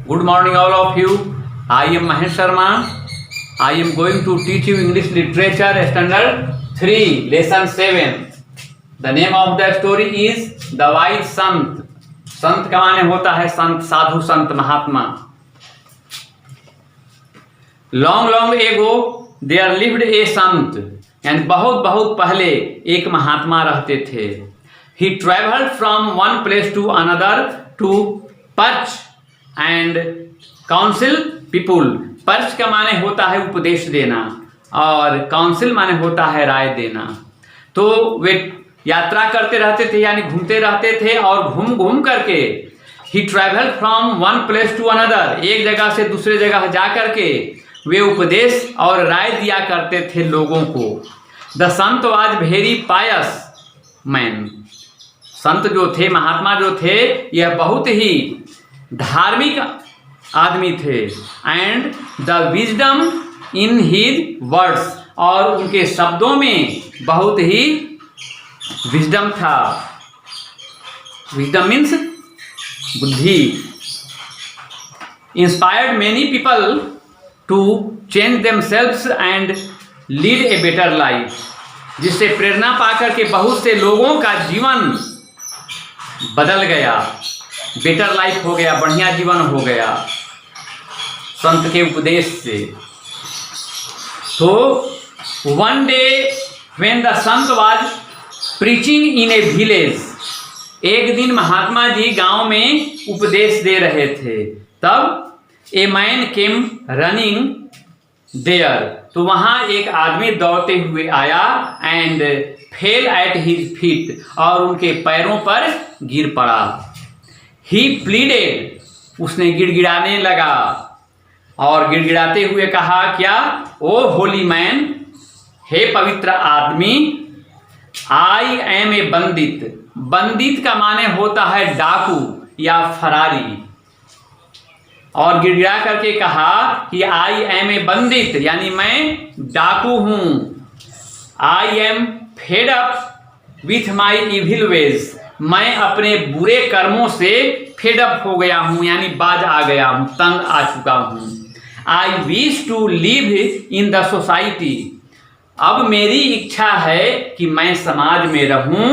Good morning, all of you. I am Mahesh Sharma. I am going to teach you English Literature Standard 3, Lesson 7. The name of the story is The Wise Sant. संत का माने होता है संत, साधु, संत, महात्मा. Long long ago there lived a sant. And बहुत बहुत पहले एक महात्मा रहते थे. He traveled from one place to another to perch and counsel people. Perch का माने होता है उपदेश देना और काउंसिल माने होता है राय देना. तो वे यात्रा करते रहते थे यानी घूमते रहते थे और घूम घूम करके ही travel from one place to another, एक जगह से दूसरे जगह जा करके वे उपदेश और राय दिया करते थे लोगों को. The saint was very Payas man. संत जो थे, महात्मा जो थे, यह बहुत ही धार्मिक आदमी थे. And the wisdom in his words, और उनके शब्दों में बहुत ही विजडम था. विजडम मीन्स बुद्धि. Inspired many people to change themselves and lead a better life, जिससे प्रेरणा पाकर के बहुत से लोगों का जीवन बदल गया, बेटर लाइफ हो गया, बढ़िया जीवन हो गया संत के उपदेश से. तो one day when the saint was preaching in a village, एक दिन महात्मा जी गांव में उपदेश दे रहे थे. तब a man came running their, तो वहां एक आदमी दौड़ते हुए आया. And fail at his feet, और उनके पैरों पर गिर पड़ा. ही प्लीडेड, उसने गिड़गिड़ाने लगा और गिड़गिड़ाते हुए कहा क्या? ओ होली मैन, हे पवित्र आदमी, आई एम ए बंदित. बंदित का माने होता है डाकू या फरारी. और गिड़गिड़ा करके कहा कि आई एम ए बंदित, यानी मैं डाकू हूं. I am fed up with my evil ways, मैं अपने बुरे कर्मों से फेड अप हो गया हूं, यानी बाज आ गया हूं, तंग आ चुका हूं. I wish to live in the society, अब मेरी इच्छा है कि मैं समाज में रहूं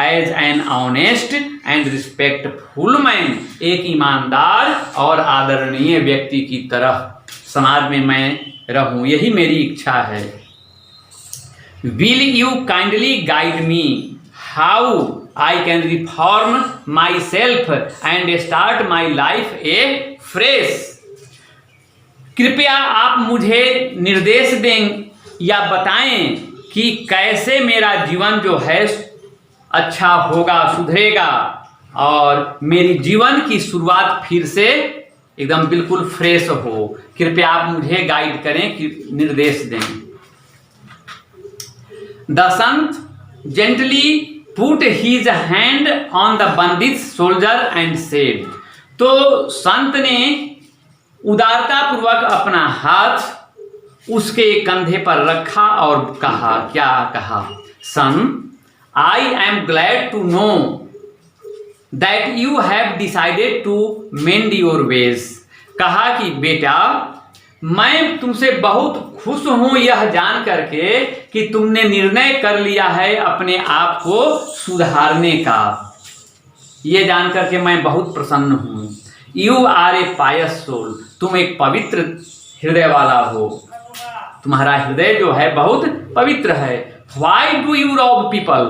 as an honest and respectful man, एक ईमानदार और आदरणीय व्यक्ति की तरह समाज में मैं रहूं, यही मेरी इच्छा है. Will you kindly guide me how I can reform my self and start my life a fresh. कृपया आप मुझे निर्देश दें या बताएं कि कैसे मेरा जीवन जो है अच्छा होगा, सुधरेगा और मेरी जीवन की शुरुआत फिर से एकदम बिल्कुल फ्रेश हो. कृपया आप मुझे गाइड करें, कि निर्देश दें. The saint gently put his hand on the bandit soldier and said, तो संत ने उदारता पूर्वक अपना हाथ उसके कंधे पर रखा और कहा, क्या कहा? Son, I am glad to know that you have decided to mend your ways. कहा कि बेटा, मैं तुमसे बहुत खुश हूं यह जान करके कि तुमने निर्णय कर लिया है अपने आप को सुधारने का. यह जान करके मैं बहुत प्रसन्न हूं. You are a pious soul, तुम एक पवित्र हृदय वाला हो, तुम्हारा हृदय जो है बहुत पवित्र है. Why do you rob people,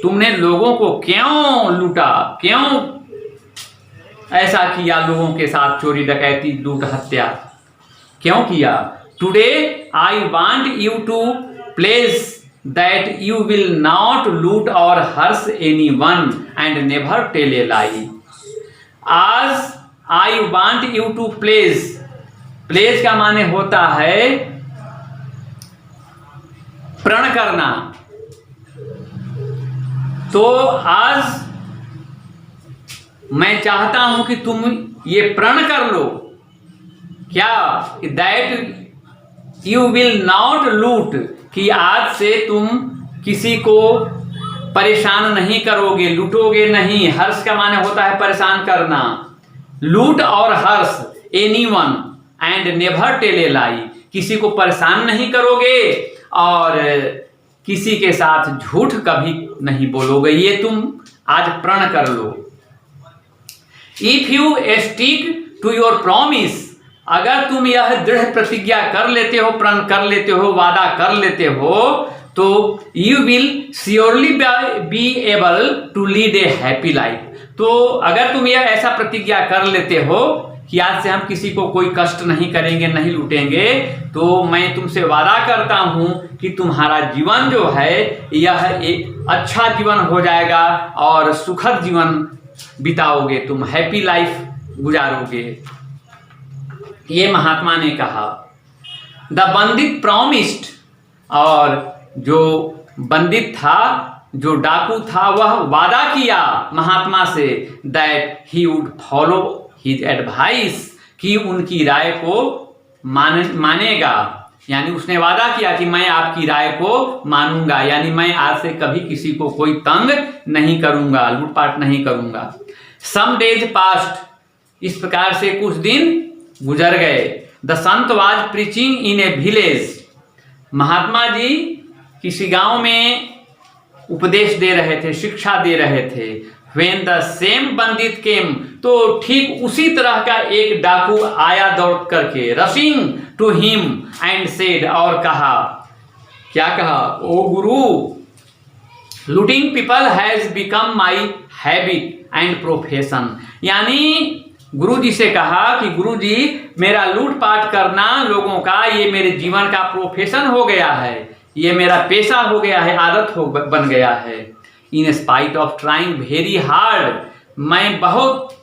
तुमने लोगों को क्यों लूटा, क्यों ऐसा किया, लोगों के साथ चोरी डकैती लूट हत्या क्यों किया? Today I want you to place that you will not loot और hurt anyone and never tell a lie. आज I want you to place, place का माने होता है प्रण करना. तो आज मैं चाहता हूं कि तुम ये प्रण कर लो, क्या? दैट यू विल नॉट लूट, कि आज से तुम किसी को परेशान नहीं करोगे, लूटोगे नहीं. हर्ष का माने होता है परेशान करना. लूट और हर्ष anyone and never tell a lie. किसी को परेशान नहीं करोगे और किसी के साथ झूठ कभी नहीं बोलोगे। ये तुम आज प्रण कर लो। If you stick to your promise, अगर तुम यह दृढ़ प्रतिज्ञा कर लेते हो, प्रण कर लेते हो, वादा कर लेते हो, तो you will surely be able to lead a happy life. तो अगर तुम यह ऐसा प्रतिज्ञा कर लेते हो कि आज से हम किसी को कोई कष्ट नहीं करेंगे, नहीं लूटेंगे, तो मैं तुमसे वादा करता हूं कि तुम्हारा जीवन जो है यह एक अच्छा जीवन हो जाएगा और सुखद जीवन बिताओगे, तुम हैप्पी लाइफ गुजारोगे। ये महात्मा ने कहा। द बंदित प्रॉमिस्ड, और जो बंदित था, जो डाकू था, वह वादा किया महात्मा से that he would follow his advice, कि उनकी राय को मानेगा। यानी उसने वादा किया कि मैं आपकी राय को मानूंगा, यानी मैं आज से कभी किसी को कोई तंग नहीं करूंगा, लूटपाट नहीं करूंगा। सम डेज पास्ट, इस प्रकार से कुछ दिन गुजर गए। The saint was preaching in a village, महात्मा जी किसी गांव में उपदेश दे रहे थे, शिक्षा दे रहे थे। When the same बंदित केम, तो ठीक उसी तरह का एक डाकू आया दौड़ करके, rushing to him and said, और कहा, क्या कहा? Oh guru, looting people has become my habit and profession. यानी गुरु जी से कहा कि गुरु जी, मेरा लूटपाट करना लोगों का ये मेरे जीवन का प्रोफेशन हो गया है, ये मेरा पेशा हो गया है, आदत बन गया है। In spite of trying very hard, मैं बहुत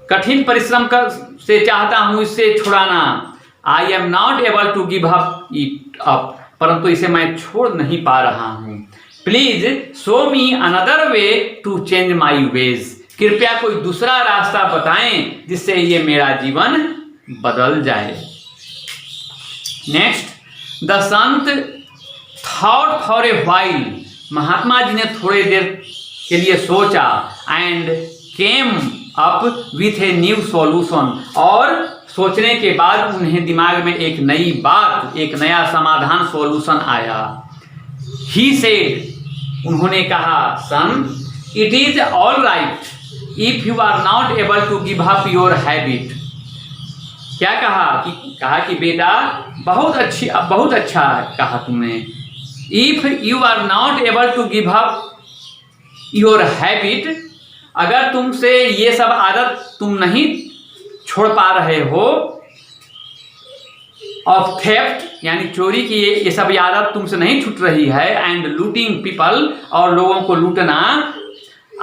कठिन परिश्रम से चाहता हूं इससे छुड़ाना। I am not able to give up it up, परंतु इसे मैं छोड़ नहीं पा रहा हूं। Please show me another way to change my ways, कृपया कोई दूसरा रास्ता बताएं जिससे ये मेरा जीवन बदल जाए। Next, the Sant thought for a while, Mahatma ji ने थोड़ी देर के लिए सोचा, and came up with a new solution, और सोचने के बाद उन्हें दिमाग में एक नई बात, एक नया समाधान, सॉल्यूशन आया। ही सेड, उन्होंने कहा, son, it is all right if you are not able to give up your habit. क्या कहा कि बेटा, बहुत अच्छा कहा तुमने। If you are not able to give up your habit, अगर तुमसे ये सब आदत तुम नहीं छोड़ पा रहे हो, ऑफ थेफ्ट, यानी चोरी की ये सब आदत तुमसे नहीं छूट रही है, एंड लूटिंग पीपल, और लोगों को लूटना,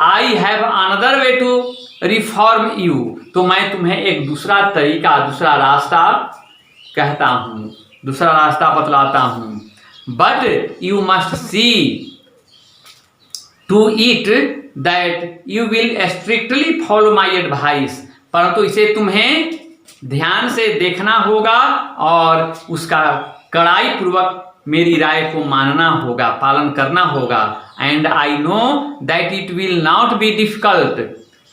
I have another way to reform you, तो मैं तुम्हें एक दूसरा तरीका, दूसरा रास्ता कहता हूं, दूसरा रास्ता बतलाता हूं। But you must see to it that you will strictly follow my advice, परंतु इसे तुम्हें दैध्यान से देखना होगा और उसका कड़ाई पूर्वक मेरी राय को मानना होगा, पालन करना होगा। And I know that it will not be difficult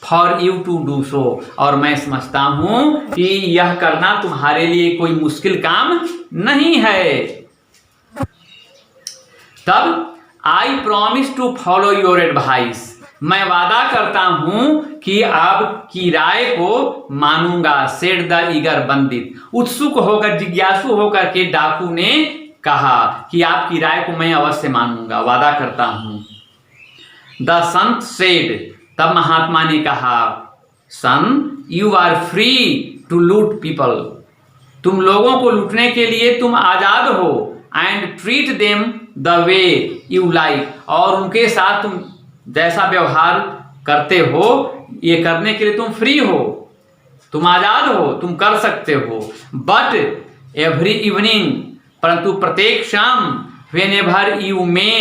for you to do so, और मैं समझता हूं कि यह करना तुम्हारे लिए कोई मुश्किल काम नहीं है। तब I promise to follow your advice, मैं वादा करता हूं कि आपकी राय को मानूंगा। सेड द ईगर बंदित, उत्सुक होकर, जिज्ञासु होकर के डाकू ने कहा कि आपकी राय को मैं अवश्य मानूंगा, वादा करता हूं। द संत सेड, तब महात्मा ने कहा, son, you are free to loot people, तुम लोगों को लूटने के लिए तुम आजाद हो। And treat them the way you like, और उनके साथ तुम जैसा व्यवहार करते हो, ये करने के लिए तुम फ्री हो, तुम आजाद हो, तुम कर सकते हो। बट एवरी इवनिंग, परंतु प्रत्येक शाम, when ever you may,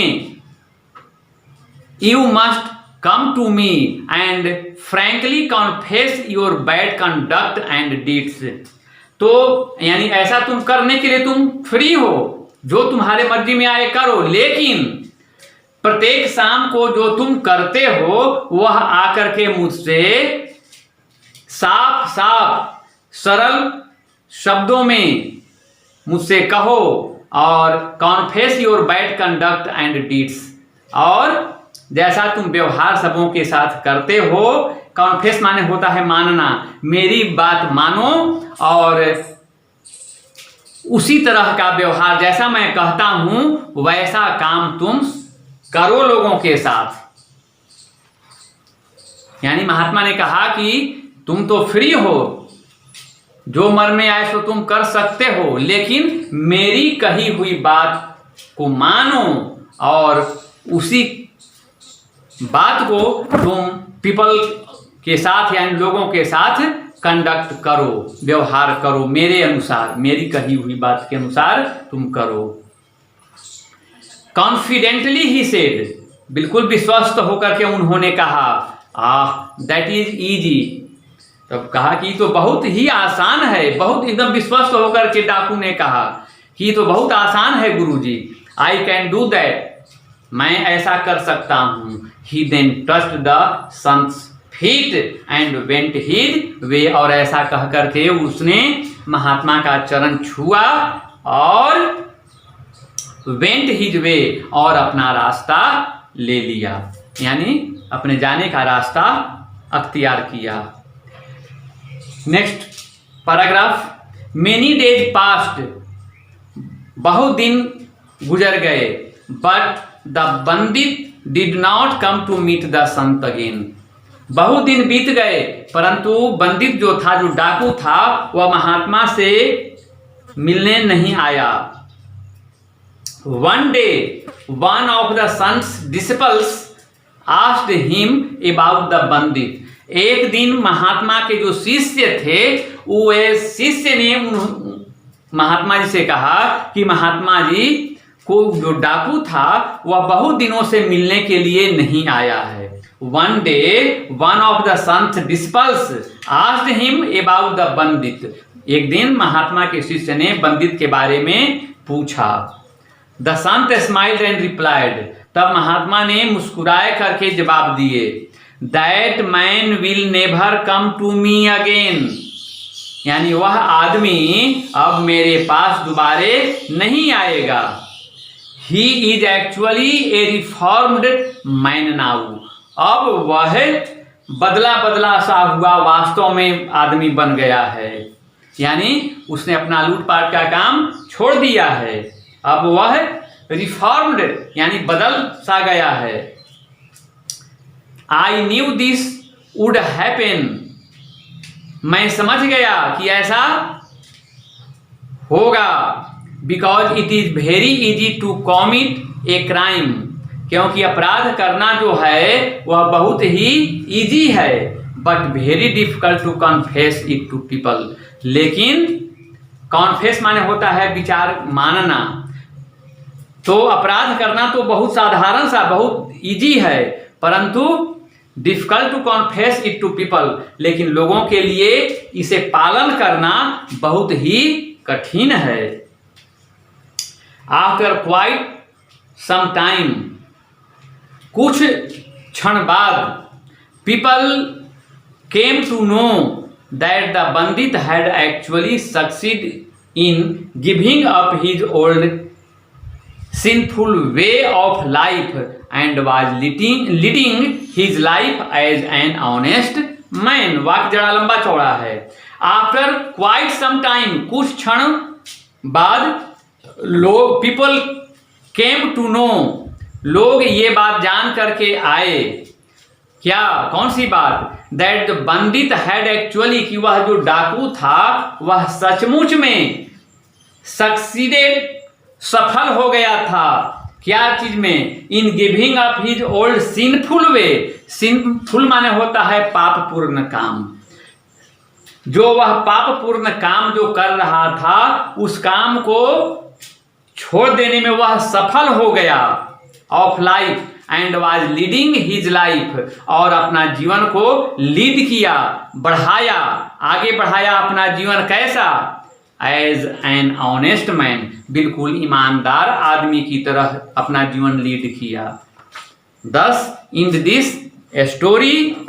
you must come to me and frankly confess your bad conduct and deeds, तो यानी ऐसा तुम करने के लिए तुम फ्री हो, जो तुम्हारे मर्जी में आए करो, लेकिन प्रत्येक शाम को जो तुम करते हो वह आकर के मुझसे साफ साफ सरल शब्दों में मुझसे कहो और confess your bad conduct and deeds, और जैसा तुम व्यवहार सबों के साथ करते हो, कॉन्फेस माने होता है मानना, मेरी बात मानो और उसी तरह का व्यवहार जैसा मैं कहता हूं वैसा काम तुम करो लोगों के साथ। यानी महात्मा ने कहा कि तुम तो फ्री हो, जो मन में आए सो तुम कर सकते हो, लेकिन मेरी कही हुई बात को मानो और उसी बात को तुम पीपल के साथ यानी लोगों के साथ कंडक्ट करो, व्यवहार करो, मेरे अनुसार, मेरी कही हुई बात के अनुसार तुम करो। कॉन्फिडेंटली ही सेड, बिल्कुल विश्वस्त होकर के उन्होंने कहा, दैट इज इजी, तब कहा कि तो बहुत ही आसान है, बहुत एकदम विश्वस्त होकर के डाकू ने कहा कि तो बहुत आसान है Guruji, I can do that, मैं ऐसा कर सकता हूं। He then touched the saint's feet and went his way, और ऐसा कह करके उसने महात्मा का चरण छुआ और वेंट हिज वे, और अपना रास्ता ले लिया, यानी अपने जाने का रास्ता अख्तियार किया। Next paragraph, many days passed, बहुत दिन गुजर गए, but the bandit did not come to meet the saint again, बहुत दिन बीत गए परंतु बंदित जो था, जो डाकू था, वह महात्मा से मिलने नहीं आया। One day one of the saint's disciples asked him about the bandit, एक दिन महात्मा के जो शिष्य थे, वो शिष्य ने महात्मा जी से कहा कि महात्मा जी को जो डाकू था वह बहुत दिनों से मिलने के लिए नहीं आया है। One day one of the saint disciples asked him about the bandit, एक दिन महात्मा के शिष्य ने बंदित के बारे में पूछा। The Sant smiled and replied, तब महात्मा ने मुस्कुराए करके जवाब दिए, that man will never come to me again, यानी वह आदमी अब मेरे पास दोबारे नहीं आएगा। He is actually a reformed man now, अब वह बदला बदला सा हुआ वास्तव में आदमी बन गया है, यानी उसने अपना लूटपाट का काम छोड़ दिया है, अब वह रिफॉर्म्ड यानी बदल सा गया है। I knew this would happen, मैं समझ गया कि ऐसा होगा, because it is very easy to commit a crime, क्योंकि अपराध करना जो है वह बहुत ही इजी है, but very difficult to confess it to people, लेकिन कॉन्फेस माने होता है विचार मानना, तो अपराध करना तो बहुत साधारण सा, बहुत इजी है, परंतु difficult to confess it to people, लेकिन लोगों के लिए इसे पालन करना बहुत ही कठिन है। आफ्टर क्वाइट सम टाइम, कुछ क्षण बाद, people came to know that the bandit had actually succeed in giving up his old sinful way of life and was leading his life as an honest man। वाक्य जरा लंबा चौड़ा है। After quite some time, कुछ क्षण बाद लोग people came to know, लोग ये बात जान करके आए, क्या, कौन सी बात, that the बंदित had actually, कि वह जो डाकू था वह सचमुच में succeeded, सफल हो गया था, क्या चीज में, इन giving up his old sinful वे, सिनफुल माने होता है पापपूर्ण काम, जो वह पापपूर्ण काम जो कर रहा था उस काम को छोड़ देने में वह सफल हो गया, of life and was leading his life, और अपना जीवन को लीड किया, बढ़ाया, आगे बढ़ाया अपना जीवन, कैसा, एज एन ऑनेस्ट मैन, बिल्कुल ईमानदार आदमी की तरह अपना जीवन लीड किया। दस in this story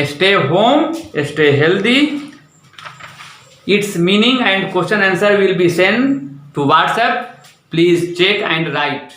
stay home stay healthy, Its meaning and question answer will be sent to WhatsApp. Please check and write.